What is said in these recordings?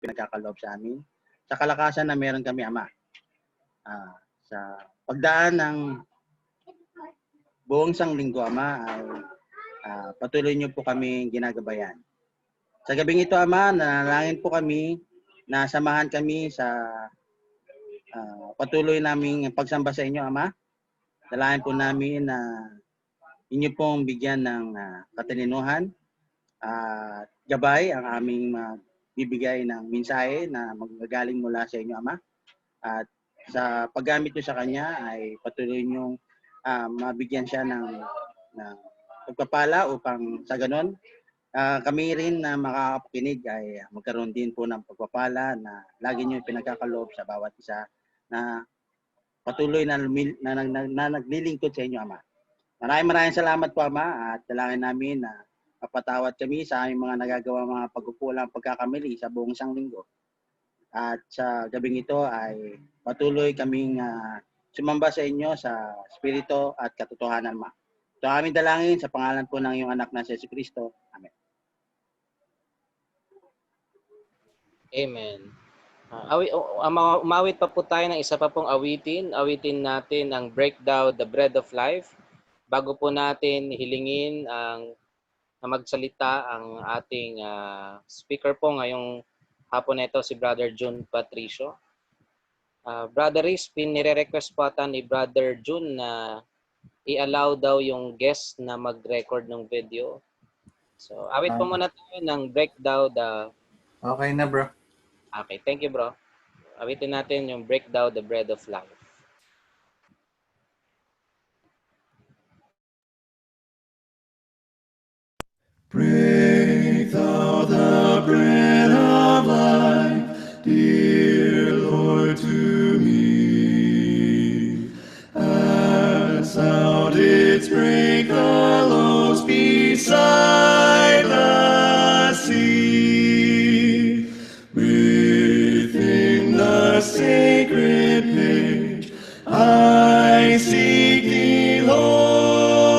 pinagkakaloob sa amin. Sa kalakasan na meron kami, Ama. Sa pagdaan ng buong sanglinggo, Ama, ay patuloy niyo po kami ginagabayan. Sa gabing ito, Ama, nanalangin po kami na samahan kami sa patuloy naming pagsamba sa inyo, Ama. Dalangin po namin na inyo pong bigyan ng katalinuhan at gabay ang aming bibigay ng mensahe na magagaling mula sa inyo, Ama. At sa paggamit nyo sa Kanya ay patuloy nyong mabigyan siya ng pagpapala upang sa ganon kami rin na makakapakinig ay magkaroon din po ng pagpapala na lagi nyo pinagkakaloob sa bawat isa na patuloy na naglilingkod sa inyo, Ama. Maraming salamat po, Ama, at dalangin namin na mapatawad kami sa aming mga nagagawa mga pagkukulang pagkakamali sa buong isang linggo. At sa gabing ito ay patuloy kaming sumamba sa inyo sa Espiritu at katotohanan, Ma. Ito aming dalangin sa pangalan po ng iyong anak na si Jesucristo. Amen. Amen. Umawit pa po tayo ng isa pa pong awitin. Awitin natin ang Breakdown, the Bread of Life. Bago po natin hilingin na magsalita ang ating speaker po ngayong hapon na ito, si Brother June Patricio. Brother Riz, pinire-request po ata ni Brother June na i-allow daw yung guest na mag-record ng video. So, awit po muna tayo ng Breakdown the... Okay na, bro. Okay, thank you, bro. Awitin natin yung Breakdown the Bread of Life. Break thou the bread of life, dear Lord, to me. As thou didst break the loaves beside the sea, within the sacred page, I seek thee, Lord,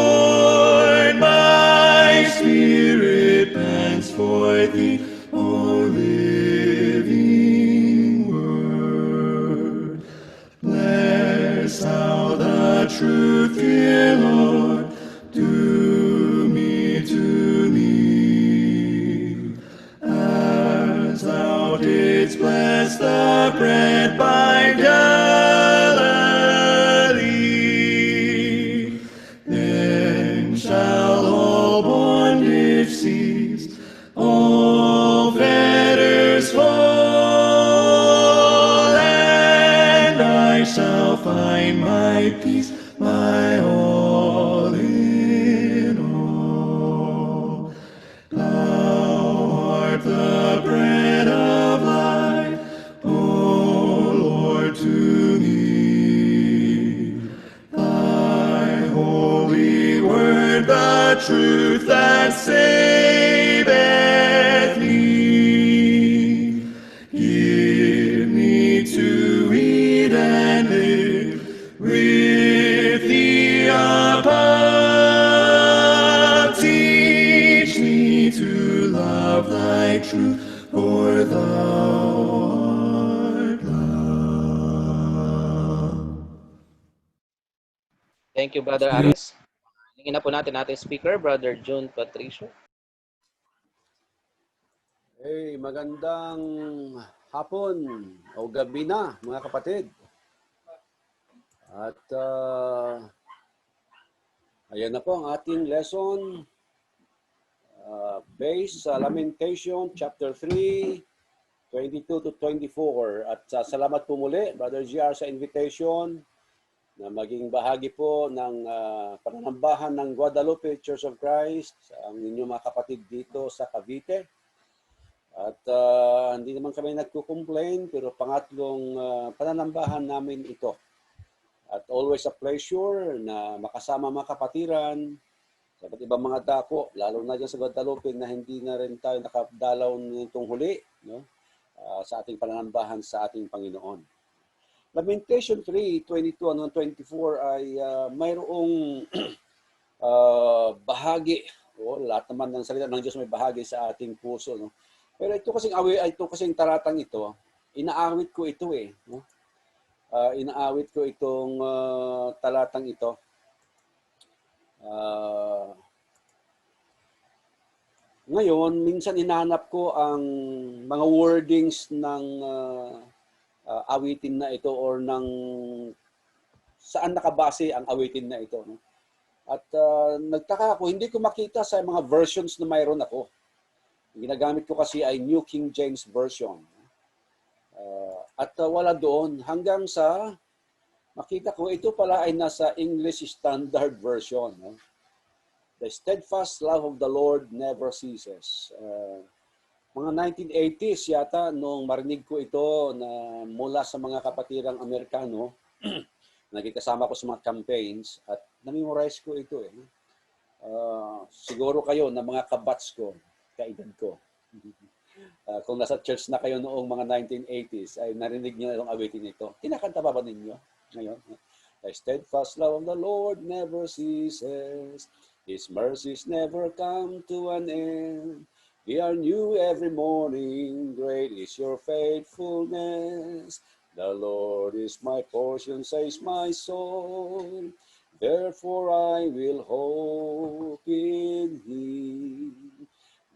my spirit pants for thee, O living word. Bless thou the truth, dear Lord, to me, as thou didst bless the bread by Galilee. Then shall all bondage cease, all fetters fall, and I shall find my peace, my all in all. Thou art the bread of life, O Lord, to me. Thy holy word, the truth that saveth me. Give me to eat and live with thee above. Teach me to love thy truth, for thou art love. Thank you, Brother Aris. Hingin na po natin ating speaker, Brother June Patricio. Hey, magandang hapon o gabi na, mga kapatid. At ayan na po ang ating lesson based sa Lamentation chapter 3, 22 to 24. At salamat po muli, Brother GR, sa invitation na maging bahagi po ng pananambahan ng Guadalupe Church of Christ, ang inyong mga kapatid dito sa Cavite. At hindi naman kami nagko-complain, pero pangatlong pananambahan namin ito. At always a pleasure na makasama mga kapatiran sa iba't ibang mga dako, lalo na dyan sa Guadalupe na hindi na rin tayo nakadalaw nitong huli, no? Sa ating pananambahan sa ating Panginoon. Lamentation 3, 22 hanggang 24 ay mayroong bahagi, lahat naman ng salita ng Diyos may bahagi sa ating puso, no? Pero ito kasing talatang ito, inaawit ko ito eh. No? Inaawit ko itong talatang ito. Ngayon, minsan hinanap ko ang mga wordings ng awitin na ito or ng saan nakabase ang awitin na ito. No? At nagtaka ako, hindi ko makita sa mga versions na mayroon ako. Ginagamit ko kasi ay New King James Version. At wala doon hanggang sa makita ko ito pala ay nasa English Standard Version. No? The steadfast love of the Lord never ceases. Mga 1980s yata nung marinig ko ito na mula sa mga kapatirang Amerikano, nagkikasama ko sa mga campaigns at namemorize ko ito eh. Siguro kayo na mga kabats ko, kaedad ko. Kung nasa church na kayo noong mga 1980s, ay narinig niyo itong awitin ito. Kinakanta pa ba ninyo ngayon? The steadfast love of the Lord never ceases. His mercies never come to an end. They are new every morning. Great is your faithfulness. The Lord is my portion, says my soul. Therefore I will hope in Him.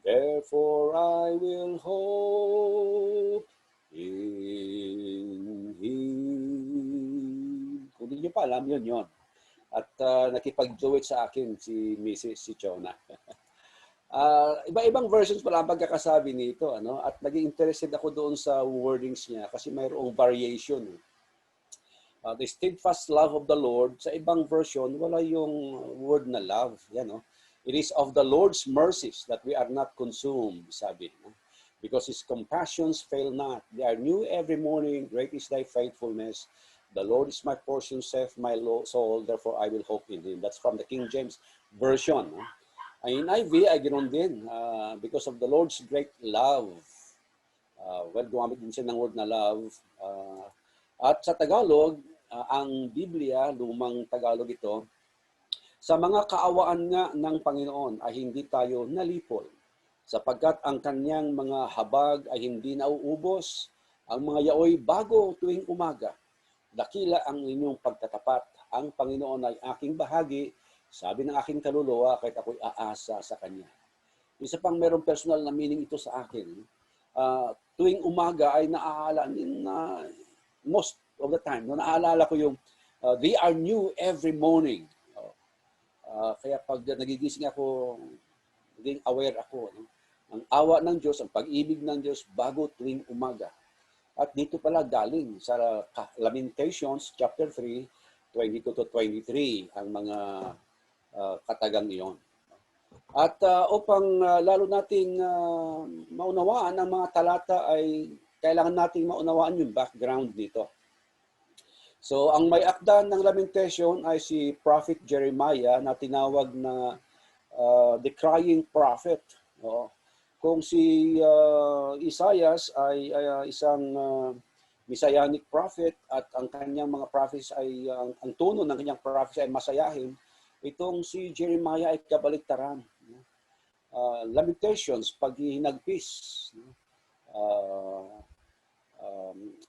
Therefore I will hope in Him. Kung hindi nyo pa alam, yun. At nakipag-duet sa akin si Mrs. Chona. Iba-ibang versions pala ang pagkakasabi nito. Ano? At naging interested ako doon sa wordings niya kasi mayroong variation. The steadfast love of the Lord, sa ibang version, wala yung word na love. Yan, no? It is of the Lord's mercies that we are not consumed, sabi. No? Because His compassions fail not. They are new every morning. Great is thy faithfulness. The Lord is my portion, saith my soul. Therefore, I will hope in Him. That's from the King James Version. No? In NIV, ay ganoon din. Because of the Lord's great love. Gumamit din siya ng word na love. At sa Tagalog, ang Biblia, lumang Tagalog ito, sa mga kaawaan nga ng Panginoon ay hindi tayo nalipol, sapagkat ang kanyang mga habag ay hindi nauubos, ang mga yaoy bago tuwing umaga. Dakila ang inyong pagtatapat, ang Panginoon ay aking bahagi, sabi ng aking kaluluwa, kahit ako'y aasa sa Kanya. Isa pang merong personal na meaning ito sa akin. Tuwing umaga ay naaalala, most of the time, naaalala ko yung, they are new every morning. Kaya pag nagigising ako, naging aware ako. No? Ang awa ng Diyos, ang pag-ibig ng Diyos bago tuwing umaga. At dito pala galing sa Lamentations chapter 3, 22 to 23, ang mga katagang iyon. At upang lalo nating maunawaan ang mga talata ay kailangan nating maunawaan yung background nito. So, ang may akda ng Lamentation ay si Prophet Jeremiah na tinawag na the crying prophet. No? Kung si Isaias ay isang messianic prophet at ang kanyang mga prophets ay, ang tono ng kanyang prophets ay masayahin, itong si Jeremiah ay kabaliktaran. Lamentations, paghihinagpis.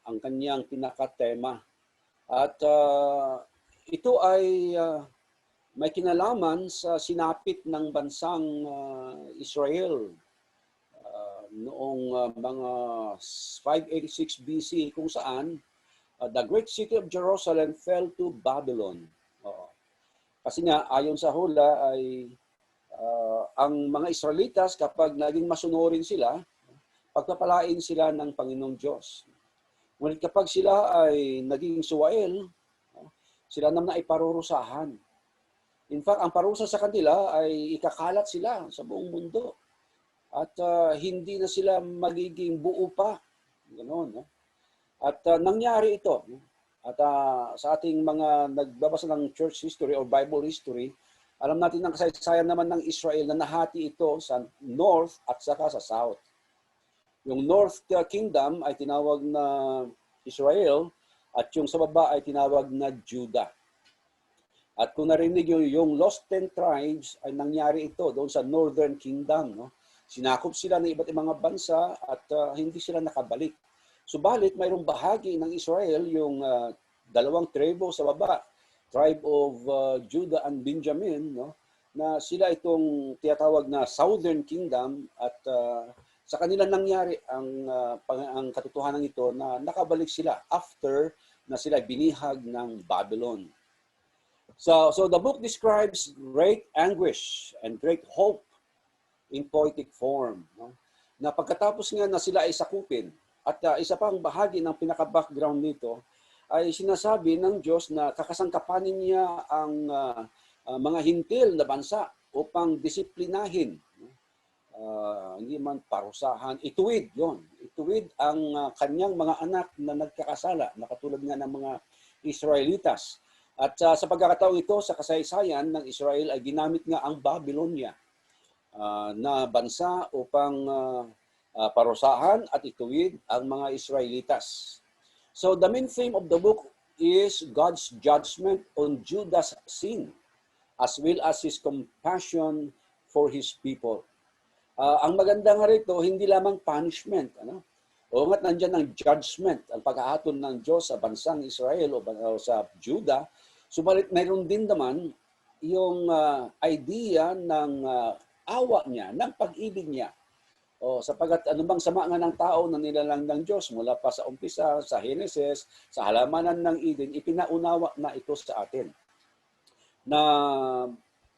Ang kanyang pinakatema. At ito ay may kinalaman sa sinapit ng bansang Israel noong mga 586 BC kung saan the great city of Jerusalem fell to Babylon. Kasi nga ayon sa hula ay ang mga Israelitas kapag naging masunurin sila, pagpapalain sila ng Panginoong Diyos. Ngunit kapag sila ay naging suwael, sila naman ay parurusahan. In fact, ang parusa sa kanila ay ikakalat sila sa buong mundo. At hindi na sila magiging buo pa. Ganoon, no? At nangyari ito. At sa ating mga nagbabasa ng church history or Bible history, alam natin ang kasaysayan naman ng Israel na nahati ito sa north at saka sa south. Yung North Kingdom ay tinawag na Israel at yung sa baba ay tinawag na Judah. At kung narinig yung lost 10 tribes ay nangyari ito doon sa Northern Kingdom. No? Sinakop sila ng iba't ibang mga bansa at hindi sila nakabalik. Subalit, mayroong bahagi ng Israel, yung dalawang tribo sa baba, tribe of Judah and Benjamin, no, na sila itong tinatawag na Southern Kingdom at sa kanila nangyari ang katotohanan ito na nakabalik sila after na sila binihag ng Babylon. So the book describes great anguish and great hope in poetic form. No? Na pagkatapos nga na sila ay sakupin, at isa pang bahagi ng pinaka-background nito ay sinasabi ng Diyos na kakasangkapanin niya ang mga hintil na bansa upang disiplinahin. Hindi man parusahan, ituwid yon. Ituwid ang kanyang mga anak na nagkakasala, na katulad nga ng mga Israelitas. At sa pagkakataong ito, sa kasaysayan ng Israel ay ginamit nga ang Babylonia na bansa upang parusahan at ituwid ang mga Israelitas. So the main theme of the book is God's judgment on Judah's sin as well as His compassion for His people. Ang maganda nga rito, hindi lamang punishment. O nga't nandyan ang judgment, ang pag-aaton ng Diyos sa bansang Israel o sa Judah. Subalit mayroon din naman yung idea ng awa niya, ng pag-ibig niya. Sapagat anumang sama nga ng tao na nilalang ng Diyos mula pa sa umpisa, sa Genesis, sa halamanan ng Eden, ipinaunawa na ito sa atin. Na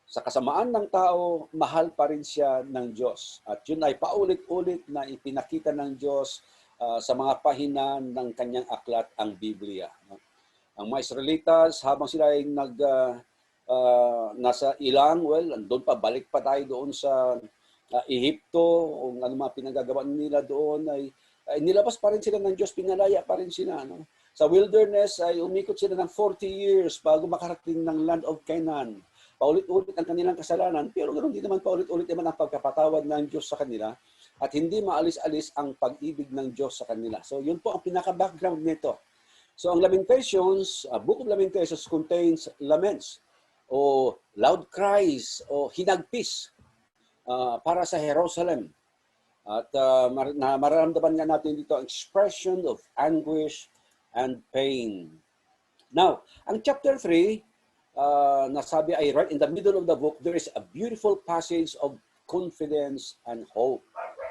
sa kasamaan ng tao, mahal pa rin siya ng Diyos. At yun ay paulit-ulit na ipinakita ng Diyos sa mga pahina ng kanyang aklat, ang Biblia. Ang mga Israelitas, habang sila ay nasa ilang, doon pa, balik pa tayo doon sa Ehipto, o ano mga pinagagawa nila doon, ay nilabas pa rin sila ng Diyos, pinalaya pa rin sila. No? Sa wilderness ay umikot sila ng 40 years bago makarating ng land of Canaan. Paulit-ulit ang kanilang kasalanan, pero ganoon din naman paulit-ulit naman ang pagkapatawad ng Diyos sa kanila at hindi maalis-alis ang pag-ibig ng Diyos sa kanila. So yun po ang pinaka-background nito. So ang Lamentations, Book of Lamentations contains laments o loud cries o hinagpis para sa Jerusalem. At mararamdaman nga natin dito ang expression of anguish and pain. Now, ang chapter 3, nasabi ay right in the middle of the book, there is a beautiful passage of confidence and hope.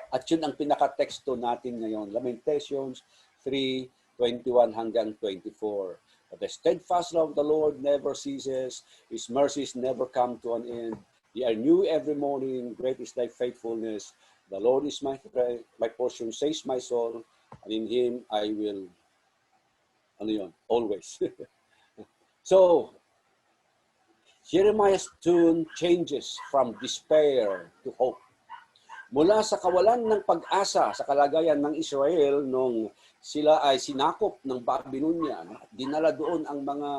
At yun ang pinaka-teksto natin ngayon, Lamentations 3:21 hanggang 24. The steadfast love of the Lord never ceases, His mercies never come to an end. They are new every morning, great is thy faithfulness. The Lord is my portion, says my soul, and in Him I will, always. So, Jeremiah's tune changes from despair to hope. Mula sa kawalan ng pag-asa sa kalagayan ng Israel nung sila ay sinakop ng Babylonia, dinala doon ang mga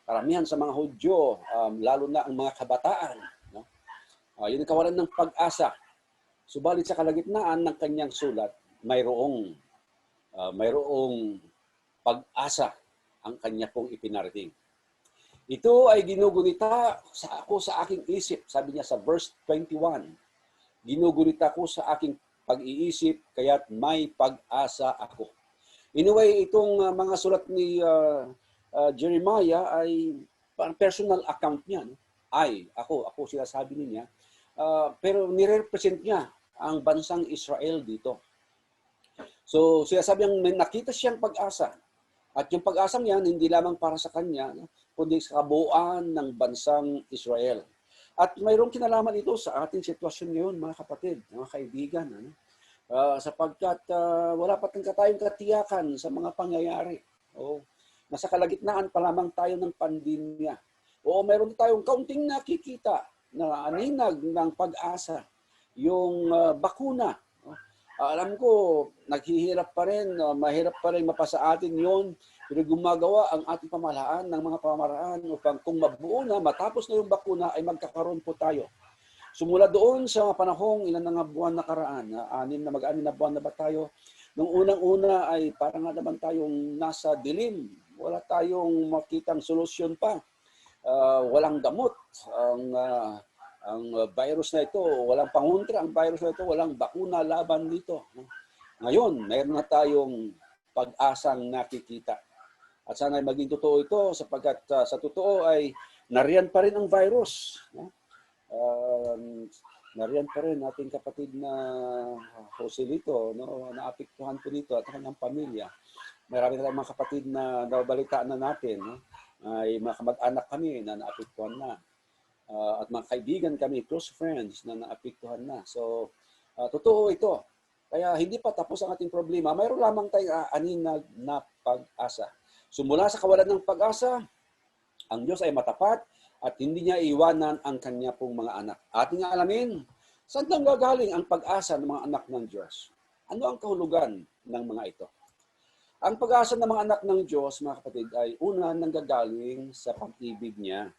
karamihan sa mga Hudyo, lalo na ang mga kabataan. Yun ang kawalan ng pag-asa. Subalit sa kalagitnaan ng kanyang sulat, mayroong pag-asa ang kanya pong ipinarating. Ito ay ginugunita ako sa aking isip, sabi niya sa verse 21. Ginugunita ko sa aking pag-iisip, kaya't may pag-asa ako. In a way, itong mga sulat ni Jeremiah ay parang personal account niya. No? Ako sila sabi niya. Pero nire-represent niya ang bansang Israel dito. So, sinasabi niyang may nakita siyang pag-asa. At yung pag-asang yan, hindi lamang para sa kanya, kundi sa kabuuan ng bansang Israel. At mayroong kinalaman ito sa ating sitwasyon ngayon, mga kapatid, mga kaibigan. Sapagkat wala pa tayong katiyakan sa mga pangyayari. Nasa kalagitnaan pa lamang tayo ng pandemya. Mayroon tayong kaunting nakikita na aninag ng pag-asa, yung bakuna. Alam ko, naghihirap pa rin, mahirap pa rin mapasa atin yon, pero gumagawa ang ating pamahalaan ng mga pamamaraan upang kung mabuo na, matapos na yung bakuna, ay magkakaroon po tayo. Sumula doon sa panahong ilan na buwan nakaraan, mag-anim na buwan na ba tayo, nung unang-una ay parang nga naman tayong nasa dilim, wala tayong makitang solusyon pa. Walang gamot. Ang virus na ito, walang pangontra ang virus na ito, walang bakuna laban dito. Ngayon, mayroon na tayong pag-asang nakikita. At sana ay maging totoo ito sapagkat sa totoo ay nariyan pa rin ang virus. Nariyan pa rin ating kapatid na Joselito, naapektuhan po dito at kanyang pamilya. Marami na mga kapatid na nabalitaan na natin, ay mga kamag-anak kami na naapektuhan na. At mga kaibigan kami, close friends na naapektuhan na. So, totoo ito. Kaya hindi pa tapos ang ating problema. Mayroon lamang tayong aninag na pag-asa. So mula sa kawalan ng pag-asa, ang Diyos ay matapat at hindi niya iwanan ang kanya pong mga anak. Ating alamin, saan lang gagaling ang pag-asa ng mga anak ng Diyos? Ano ang kahulugan ng mga ito? Ang pag-asa ng mga anak ng Diyos, mga kapatid, ay una nanggagaling sa pag-ibig niya.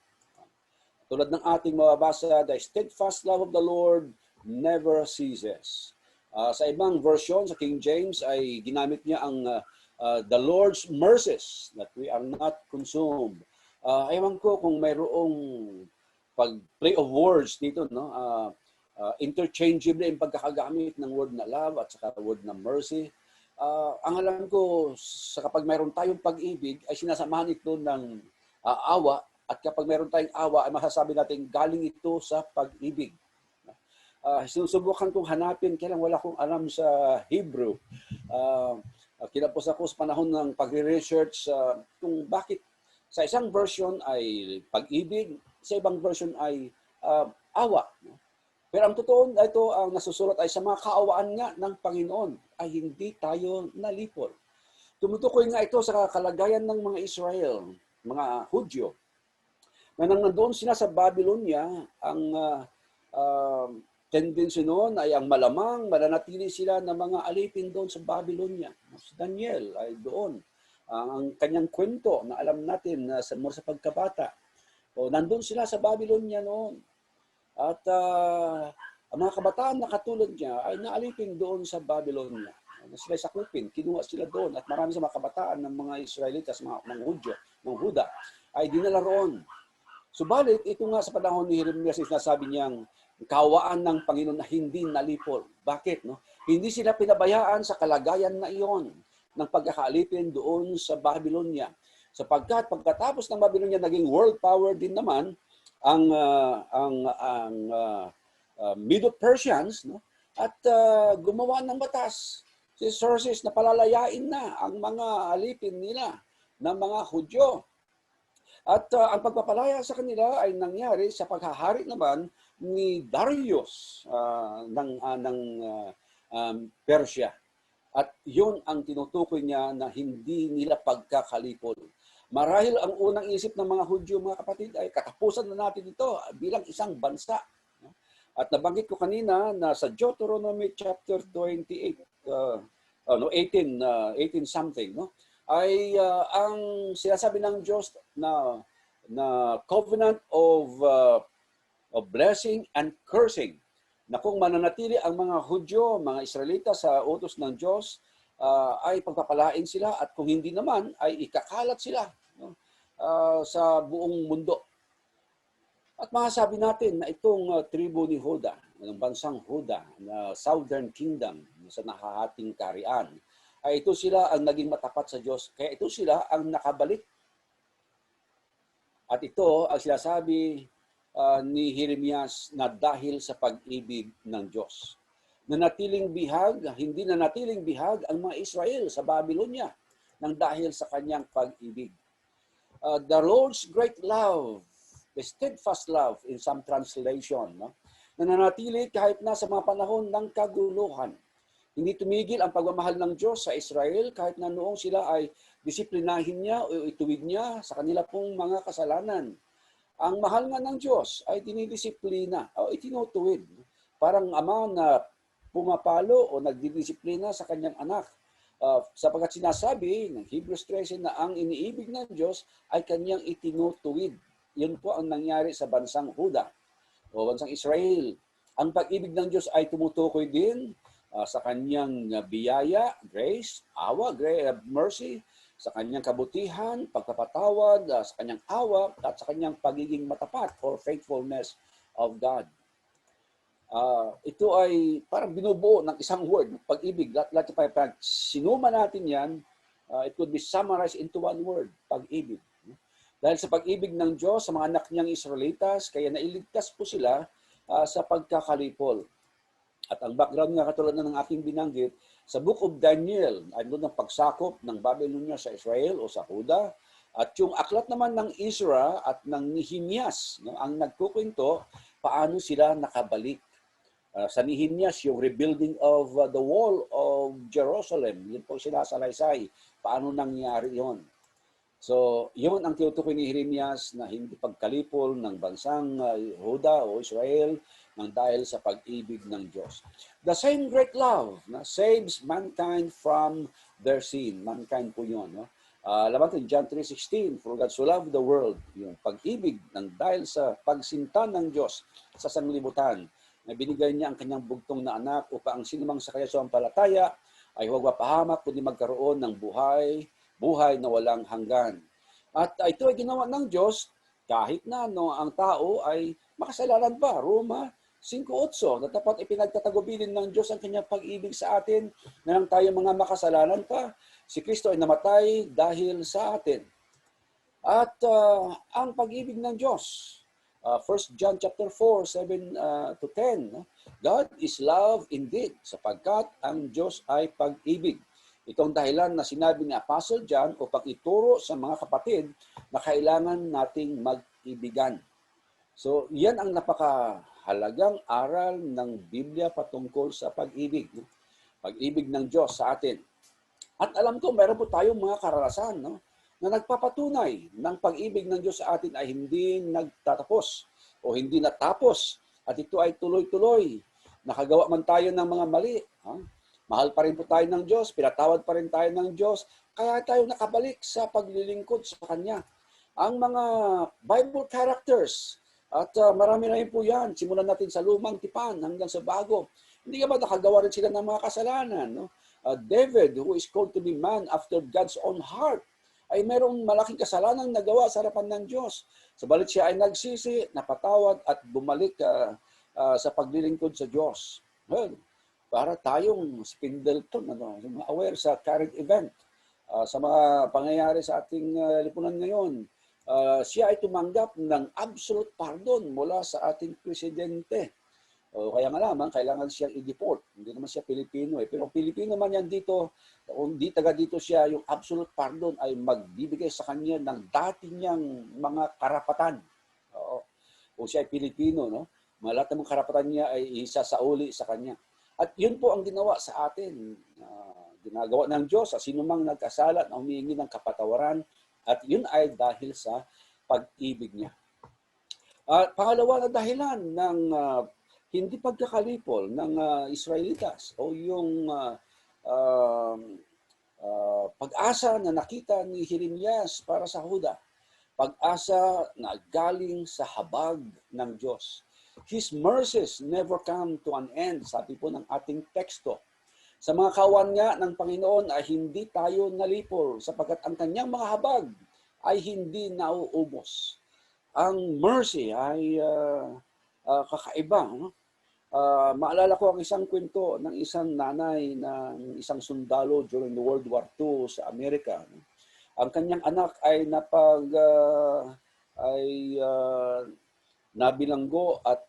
Tulad ng ating mababasa, the steadfast love of the Lord never ceases. Sa ibang version, sa King James, ay ginamit niya ang the Lord's mercies that we are not consumed. Ewan ko kung mayroong pag-play of words dito, no? Interchangeable yung pagkakagamit ng word na love at saka word na mercy. Ang alam ko, sa kapag mayroon tayong pag-ibig, ay sinasamahan ito ng awa. At kapag mayroon tayong awa, ay masasabi natin galing ito sa pag-ibig. Sinusubukan kong hanapin, kailan wala kong alam sa Hebrew. Kinapos ako sa panahon ng pagre-research kung bakit sa isang version ay pag-ibig, sa ibang version ay awa. Pero ang totoo ito, ang nasusulat ay sa mga kaawaan nga ng Panginoon ay hindi tayo nalipol. Tumutukoy nga ito sa kalagayan ng mga Israel, mga Hudyo, na nang nandoon sila sa Babylonia, ang tendency noon ay ang malamang mananatili sila ng mga alipin doon sa Babylonia. Si Daniel ay doon. Ang kanyang kwento na alam natin na sa pagkabata. Nandun sila sa Babylonia noon. At ang mga kabataan na katulad niya ay naalipin doon sa Babylonia. Sila sakupin, kinuha sila doon. At marami sa mga kabataan ng mga Israelitas, mga Hudyo, mga Huda, ay dinala roon. Subalit, ito nga sa panahon ni Jeremias, sinasabi niyang kawaan ng Panginoon na hindi nalipol. Bakit? No? Hindi sila pinabayaan sa kalagayan na iyon ng pagkakaalipin doon sa Babylonia. Sapagkat pagkatapos ng Babylonia, naging world power din naman ang Medo-Persians, no? At gumawa ng batas. Si Xerxes na palalayain na ang mga alipin nila ng mga Hudyo. At ang pagpapalaya sa kanila ay nangyari sa paghahari naman ni Darius ng Persia. At yun ang tinutukoy niya na hindi nila pagkakalipol. Marahil ang unang isip ng mga Hudyo, mga kapatid, ay katapusan na natin ito bilang isang bansa. At nabanggit ko kanina na sa Deuteronomy chapter 28, 18 something, no? Ay ang sinasabi ng Diyos na covenant of blessing and cursing, na kung mananatili ang mga Hudyo, mga Israelita sa utos ng Diyos, ay pagpapalain sila, at kung hindi naman ay ikakalat sila, no? Sa buong mundo. At masasabi natin na itong tribo ni Huda, ng bansang Huda, na Southern Kingdom, sa nahahating kaharian, ay ito sila ang naging matapat sa Diyos. Kaya ito sila ang nakabalik. At ito ang sinasabi ni Jeremias na dahil sa pag-ibig ng Diyos. Hindi nanatiling bihag ang mga Israel sa Babylonia nang dahil sa kanyang pag-ibig. The Lord's great love, the steadfast love in some translation, no? Nananatili kahit na sa mga panahon ng kaguluhan. Hindi tumigil ang pagmamahal ng Diyos sa Israel kahit na noong sila ay disiplinahin niya o ituwid niya sa kanila pong mga kasalanan. Ang mahal nga ng Diyos ay dinidisiplina o itinutuwid. Parang ama na pumapalo o nagdidisiplina sa kanyang anak. Sapagkat sinasabi ng Hebrews 13 na ang iniibig ng Diyos ay kanyang itinutuwid. Yun po ang nangyari sa bansang Huda o bansang Israel. Ang pag-ibig ng Diyos ay tumutukoy din sa kanyang biyaya, grace, awa, mercy, sa kanyang kabutihan, pagpapatawad, sa kanyang awa, at sa kanyang pagiging matapat or faithfulness of God. Ito ay parang binubuo ng isang word, pag-ibig. Lahat pag sinuma natin yan, it could be summarized into one word, pag-ibig. Dahil sa pag-ibig ng Diyos sa mga anak niyang Israelitas, kaya nailigtas po sila sa pagkakalipol. At ang background nga katulad na ng aking binanggit, sa Book of Daniel, ay doon ang pagsakop ng Babylonia sa Israel o sa Huda. At yung aklat naman ng Ezra at ng Nehemias, ang nagkukwento, paano sila nakabalik. Sa Nehemias, yung rebuilding of the wall of Jerusalem, yun po sinasalaysay. Paano nangyari yon? So, yun ang tinutukoy ni Jeremias na hindi pagkalipol ng bansang Huda o Israel nang dahil sa pag-ibig ng Diyos. The same great love na saves mankind from their sin. Mankind po yun. No? Laban natin, John 3:16, for God so loved the world. Yung pag-ibig ng dahil sa pagsinta ng Diyos sa sanglibutan na binigay niya ang kanyang bugtong na anak upang ang sinumang sa kanya sumampalataya ay huwag mapahamak kundi magkaroon ng buhay na walang hanggan. At ito ay ginawa ng Diyos kahit na ang tao ay makasalanan pa. Roma 5:8 na dapat ipinagtatagubilin ng Diyos ang kanyang pag-ibig sa atin na lang tayo mga makasalanan pa. Si Kristo ay namatay dahil sa atin. At ang pag-ibig ng Diyos, 1 John chapter 4, 7 to 10, God is love indeed, sapagkat ang Diyos ay pag-ibig. Itong dahilan na sinabi ni Apostle John upang ituro sa mga kapatid na kailangan nating mag-ibigan. So, yan ang napakahalagang aral ng Biblia patungkol sa pag-ibig. Pag-ibig ng Diyos sa atin. At alam ko, meron po tayong mga karanasan, no? Na nagpapatunay ng pag-ibig ng Diyos sa atin ay hindi nagtatapos o hindi natapos at ito ay tuloy-tuloy. Nakagawa man tayo ng mga mali. Mahal pa rin po tayo ng Diyos, pinatawad pa rin tayo ng Diyos, kaya tayo nakabalik sa paglilingkod sa Kanya. Ang mga Bible characters, at marami na rin po yan, simulan natin sa lumang tipan hanggang sa bago. Hindi ka ba nakagawa rin sila ng mga kasalanan? No? David, who is called to be man after God's own heart, ay mayroong malaking kasalanang nagawa sa harapan ng Diyos. Sabalit siya ay nagsisi, napatawad at bumalik sa paglilingkod sa Diyos. Well, para tayong Spindleton, aware sa current event, sa mga pangyayari sa ating lipunan ngayon, siya ay tumanggap ng absolute pardon mula sa ating presidente. Kaya nga naman, kailangan siyang i-deport. Hindi naman siya Pilipino. Pero Pilipino man yan dito, kung di taga dito siya, yung absolute pardon ay magbibigay sa kanya ng dati niyang mga karapatan. Kung siya ay Pilipino, no? Lahat ng karapatan niya ay isasauli sa kanya. At yun po ang ginawa sa atin. Ginagawa ng Diyos sa sinumang nagkasala na humihingi ng kapatawaran. At yun ay dahil sa pag-ibig niya. Pangalawa na dahilan ng hindi pagkakalipol ng Israelitas o yung pag-asa na nakita ni Jeremias para sa Huda. Pag-asa na galing sa habag ng Diyos. His mercies never come to an end, sabi po ng ating teksto. Sa mga kawan nga ng Panginoon ay hindi tayo nalipol sapagkat ang kanyang mga habag ay hindi nauubos. Ang mercy ay kakaiba. No? Maalala ko ang isang kwento ng isang nanay ng isang sundalo during the World War II sa Amerika. Ang kanyang anak ay nabilanggo at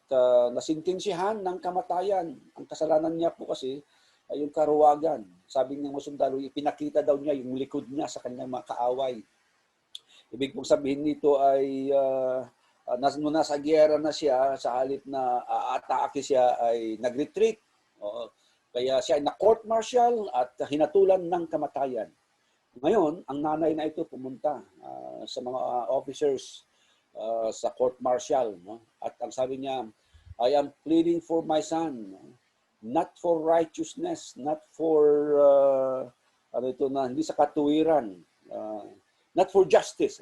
nasintinsihan ng kamatayan. Ang kasalanan niya po kasi ay yung karuwagan. Sabi ng mga sundalo, ipinakita daw niya yung likod niya sa kanyang mga kaaway. Ibig pong sabihin nito ay nasa giyera na siya, sa halip na atake siya ay nag-retreat. Kaya siya ay na-court-martial at hinatulan ng kamatayan. Ngayon, ang nanay na ito pumunta sa mga officers sa court-martial. No? At ang sabi niya, I am pleading for my son, not for righteousness, not for hindi sa katuwiran, not for justice,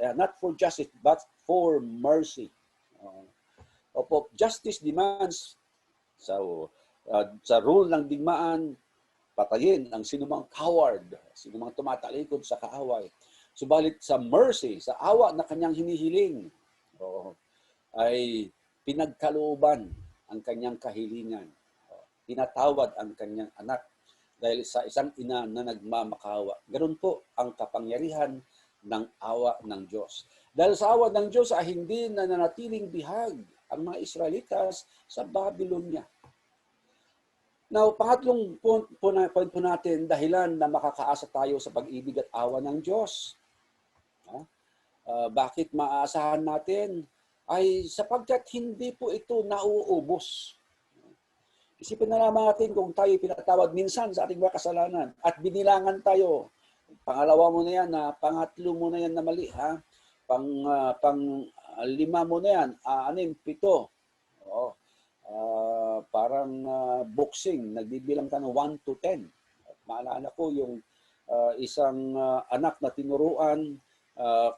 but for mercy. Justice demands sa rule ng digmaan, patayin ang sinumang coward, sinumang tumatalikod sa kaaway. Subalit sa mercy, sa awa na kanyang hinihiling, ay pinagkalooban ang kanyang kahilingan. Tinatawad ang kanyang anak dahil sa isang ina na nagmamakawa. Ganun po ang kapangyarihan ng awa ng Diyos. Dahil sa awa ng Diyos ay hindi na nanatiling bihag ang mga Israelitas sa Babylonia. Now, pangatlong point po natin, dahilan na makakaasa tayo sa pag-ibig at awa ng Diyos. Bakit maaasahan natin? Ay sapagkat hindi po ito nauubos. Isipin na naman natin kung tayo pinatawad minsan sa ating mga kasalanan at binilangan tayo. Pangalawa mo na yan, pangatlo mo na yan na mali. Lima mo na yan, 6, 7. Oo. Parang boxing, nagbibilang ka ng 1 to 10. Maalala ko yung isang anak na tinuruan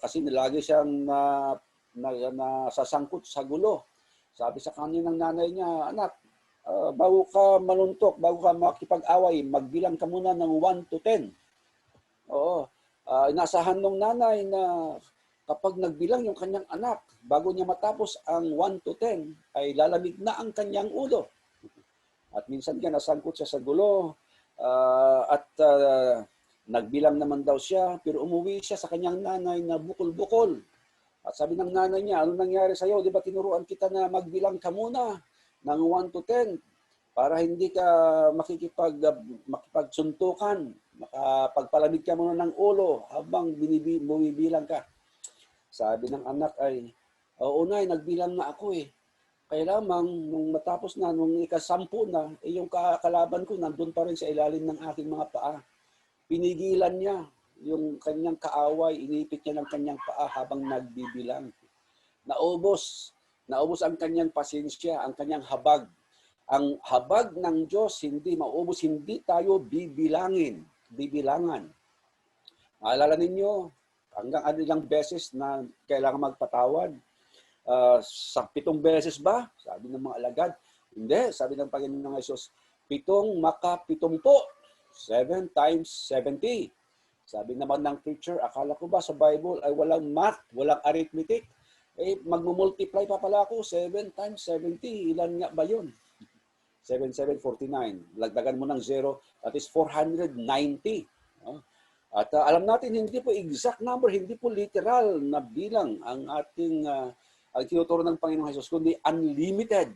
kasi lagi siyang nasasangkot sa gulo. Sabi sa kanya ng nanay niya, anak, bago ka maluntok, bago ka makipag-away, magbilang ka muna ng 1 to 10. Oo. Inasahan ng nanay na kapag nagbilang yung kanyang anak, bago niya matapos ang 1 to 10, ay lalamig na ang kanyang ulo. At minsan nga nasangkot siya sa gulo at nagbilang naman daw siya, pero umuwi siya sa kanyang nanay na bukol-bukol. At sabi ng nanay niya, ano nangyari sa'yo? Di ba tinuruan kita na magbilang ka muna ng 1 to 10 para hindi ka makipagsuntukan, makapagpalamig ka muna ng ulo habang bumibilang ka. Sabi ng anak ay, oo nay, nagbilang na ako eh. Kaya lamang, nung matapos na, nung ika-10 na, yung kalaban ko nandun pa rin sa ilalim ng aking mga paa. Pinigilan niya yung kanyang kaaway, inipit niya ng kanyang paa habang nagbibilang. Naubos ang kanyang pasensya, ang kanyang habag. Ang habag ng Diyos hindi maubos, hindi tayo bibilangan. Maalala ninyo, hanggang ilang beses na kailangan magpatawad? Sa 7 beses ba? Sabi ng mga alagad. Hindi, sabi ng Panginoon ng Jesus, 7 maka-70. 7 times 70. Sabi naman ng preacher, akala ko ba sa Bible ay walang math, walang arithmetic? Magmumultiply pa pala ako, 7 times 70. Ilan nga ba yun? 7,749. Lagdagan mo ng 0, that is 490. At alam natin, hindi po exact number, hindi po literal na bilang ang ating ang tinuturo ng Panginoong Jesus, kundi unlimited.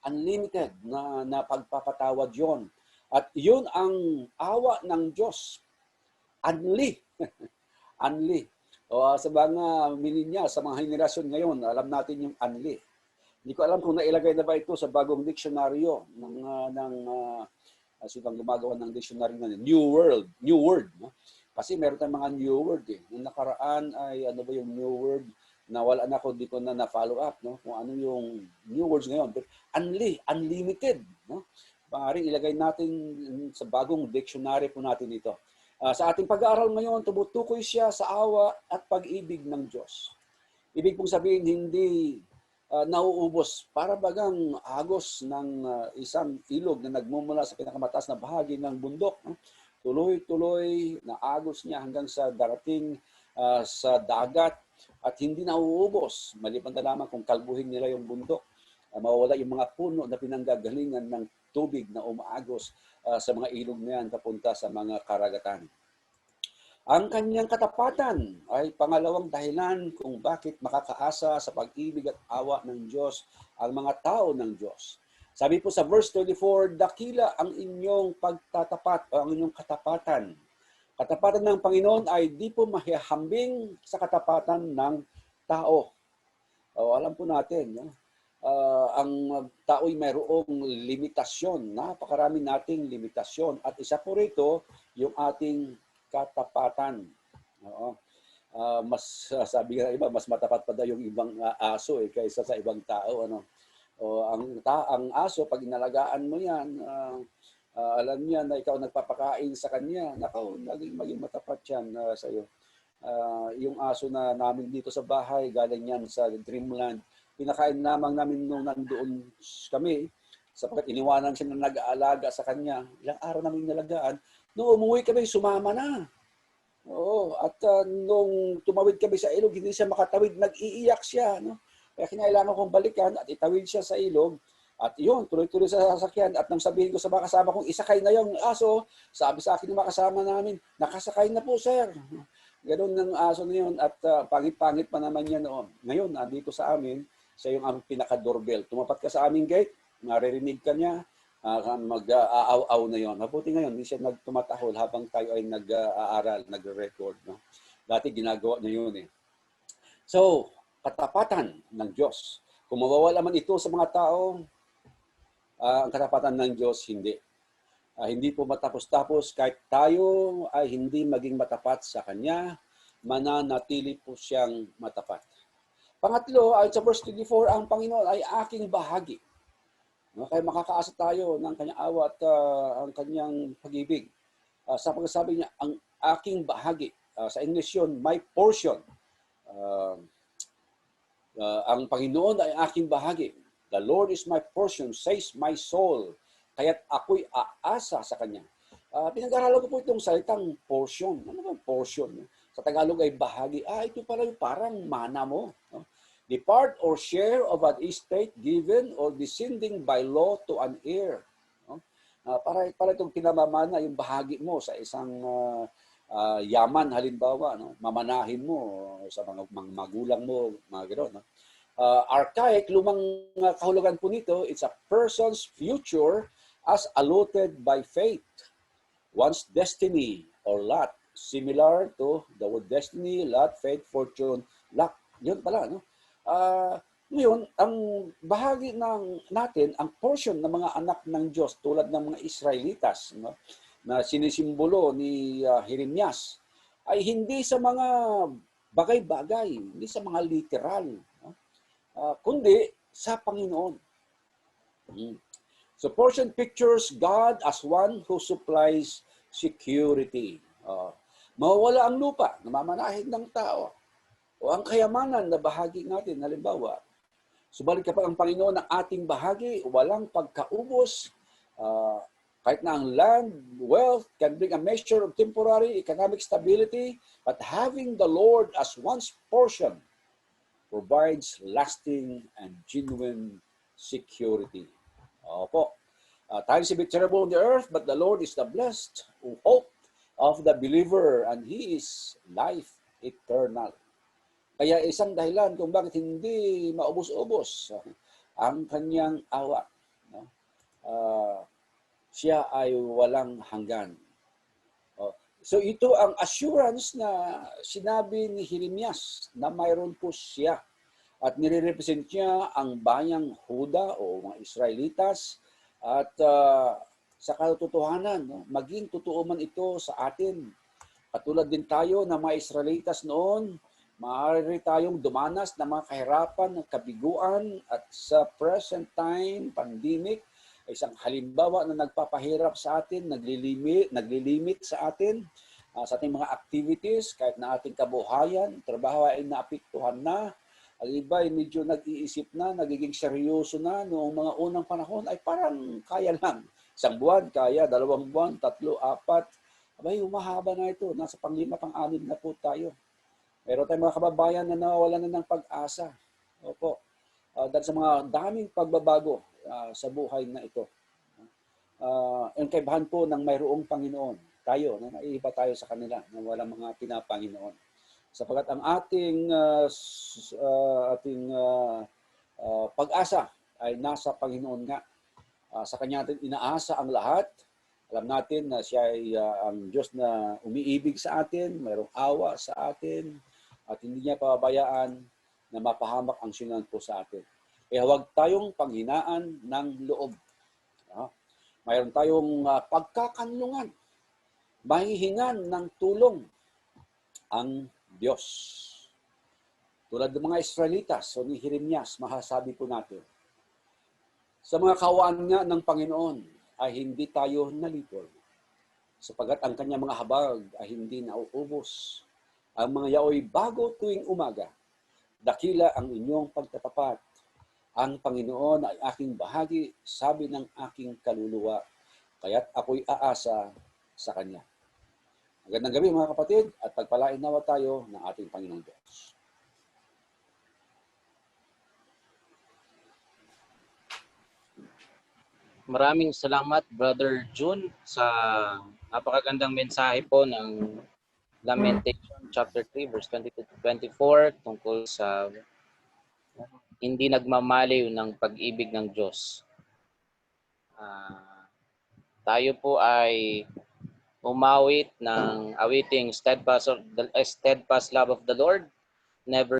Unlimited na pagpapatawad yon. At yun ang awa ng Diyos. Unli. Unli. Sa mga mininya, sa mga henerasyon ngayon, alam natin yung unli. Hindi ko alam kung nailagay na ba ito sa bagong diksyonaryo ng sinong gumagawa ng dictionary na New Word. No? Kasi meron tayong mga new word eh. Nung nakaraan ay ano ba yung new word? Nawala na ako, di ko na na-follow up. No? Kung ano yung new words ngayon. But unlimited. No? Maaaring ilagay natin sa bagong dictionary po natin ito. Sa ating pag-aaral ngayon, tumutukoy siya sa awa at pag-ibig ng Diyos. Ibig pong sabihin, hindi nauubos. Para bagang agos ng isang ilog na nagmumula sa pinakamataas na bahagi ng bundok. Tuloy-tuloy na agos niya hanggang sa darating sa dagat at hindi nauubos. Maliban na lamang kung kalbuhin nila yung bundok. Mawawala yung mga puno na pinanggagalingan ng tubig na umaagos sa mga ilog na yan papunta sa mga karagatan. Ang kanyang katapatan ay pangalawang dahilan kung bakit makakaasa sa pag-ibig at awa ng Diyos ang mga tao ng Diyos. Sabi po sa verse 24, dakila ang inyong pagtatapat o ang inyong katapatan. Katapatan ng Panginoon ay di po mahihambing sa katapatan ng tao. Alam po natin, ang tao'y mayroong limitasyon. Napakarami nating limitasyon. At isa po rito, yung ating katapatan. Mas sabi nga iba, mas matapat pa daw yung ibang aso kaysa sa ibang tao. Ang aso, pag inalagaan mo yan, alam niya na ikaw nagpapakain sa kanya, maging matapat yan sa iyo. Yung aso na namin dito sa bahay, galing yan sa Dreamland, pinakain lamang namin nung nandoon kami, sapagkat iniwanan siya na nag-aalaga sa kanya. Ilang araw namin inalagaan. Nung umuwi kami, sumama na. At nung tumawid kami sa ilog, hindi siya makatawid, nag-iiyak siya. No? Kaya kinailangan kong balikan at itawid siya sa ilog. At yun, tuloy-tuloy sa sasakyan. At nang sabihin ko sa mga kasama kong isakay na yung aso, sabi sa akin ng mga kasama namin, nakasakay na po, sir. Ganun ng aso na yun. At pangit-pangit pa naman yan noon. Ngayon, dito sa amin, siya yung aming pinaka-doorbell. Tumapat ka sa aming gate, maririnig ka niya, mag-aaw-aw na yun. Mabuti ngayon, hindi siya nagtumatahol habang tayo ay nag-aaral, nagre-record. No? Dati ginagawa niya yun eh. So, katapatan ng Diyos. Kung mawawala man ito sa mga tao, ang katapatan ng Diyos, hindi. Hindi po matapos-tapos kahit tayo ay hindi maging matapat sa Kanya, mananatili po siyang matapat. Pangatlo, ayon sa verse 24, ang Panginoon ay aking bahagi. Kaya makakaasa tayo ng Kanyang awa at ang Kanyang pag-ibig. Sa pagsasabi niya, ang aking bahagi. Sa English yun, my portion. Ang Panginoon ay aking bahagi. The Lord is my portion, says my soul. Kaya't ako'y aasa sa Kanya. Pinag-aralan ko po itong salitang portion. Ano ba portion? Sa Tagalog ay bahagi. Ito pala yung parang mana mo. No? The part or share of an estate given or descending by law to an heir. No? Para itong pinamamana yung bahagi mo sa isang yaman halimbawa. No? Mamanahin mo sa mga magulang mo, mga gano'n. No? Archaic, lumang kahulugan po nito, it's a person's future as allotted by fate. One's destiny or lot, similar to the word destiny, lot, fate, fortune, luck. Yun pala, no? Ngayon, ang bahagi natin, ang portion ng mga anak ng Diyos tulad ng mga Israelitas, no? Na sinisimbolo ni Jeremias, ay hindi sa mga bagay-bagay, hindi sa mga literal, no? Kundi sa Panginoon. So portion pictures God as one who supplies security. Mawawala ang lupa, namamanahin ng tao. O ang kayamanan na bahagi natin, halimbawa, subalit kapag ang Panginoon ang ating bahagi, walang pagkaubos, kahit na ang land, wealth can bring a measure of temporary economic stability, but having the Lord as one's portion provides lasting and genuine security. Opo. Times may be terrible on the earth, but the Lord is the blessed hope of the believer, and He is life eternal. Kaya isang dahilan kung bakit hindi maubos-ubos ang Kanyang awa. No? Siya ay walang hanggan. So ito ang assurance na sinabi ni Jeremias na mayroon po siya. At nire-represent niya ang bayang Huda o mga Israelitas. At sa katotohanan, no, maging totoo man ito sa atin. Katulad din tayo na mga Israelitas noon, maaari tayong dumanas ng mga kahirapan, ng kabiguan, at sa present time, pandemic, ay isang halimbawa na nagpapahirap sa atin, naglilimit sa atin, sa ating mga activities, kahit na ating kabuhayan, trabaho ay naapektuhan na. Ang iba ay medyo nag-iisip na, nagiging seryoso na noong mga unang panahon, ay parang kaya lang. 1 buwan, kaya, 2 buwan, 3, 4. Abay, humahaba na ito. Nasa pang-5, pang-6 na po tayo. Meron tayong mga kababayan na nawawalan na ng pag-asa. Opo. Dahil sa mga daming pagbabago sa buhay na ito. Ang kaibahan po ng mayroong Panginoon. Tayo, naiiba tayo sa kanila na walang mga pinapanginoon. Sapagat ang ating pag-asa ay nasa Panginoon nga. Sa Kanya natin inaasa ang lahat. Alam natin na siya ay ang Diyos na umiibig sa atin, mayroong awa sa atin, at hindi niya pababayaan na mapahamak ang sinunan po sa atin. Kaya huwag tayong panghinaan ng loob. Mayroon tayong pagkakanlungan. Mahihingan ng tulong ang Diyos. Tulad ng mga Israelitas o ni Jeremias, masasabi po natin, sa mga kawaan nga ng Panginoon ay hindi tayo nalipol, sapagat ang kanyang mga habag ay hindi nauubos. Ang mga yaoy bago tuwing umaga, dakila ang inyong pagtatapat. Ang Panginoon ay aking bahagi, sabi ng aking kaluluwa, kaya't ako'y aasa sa Kanya. Magandang gabi mga kapatid, at pagpalain nawa tayo ng ating Panginoong Diyos. Maraming salamat, Brother June, sa napakagandang mensahe po ng Lamentation chapter 3 verse 22 to 24 tungkol sa hindi nagmamaliw ng pag-ibig ng Diyos. Tayo po ay umawit ng awiting steadfast love of the Lord, never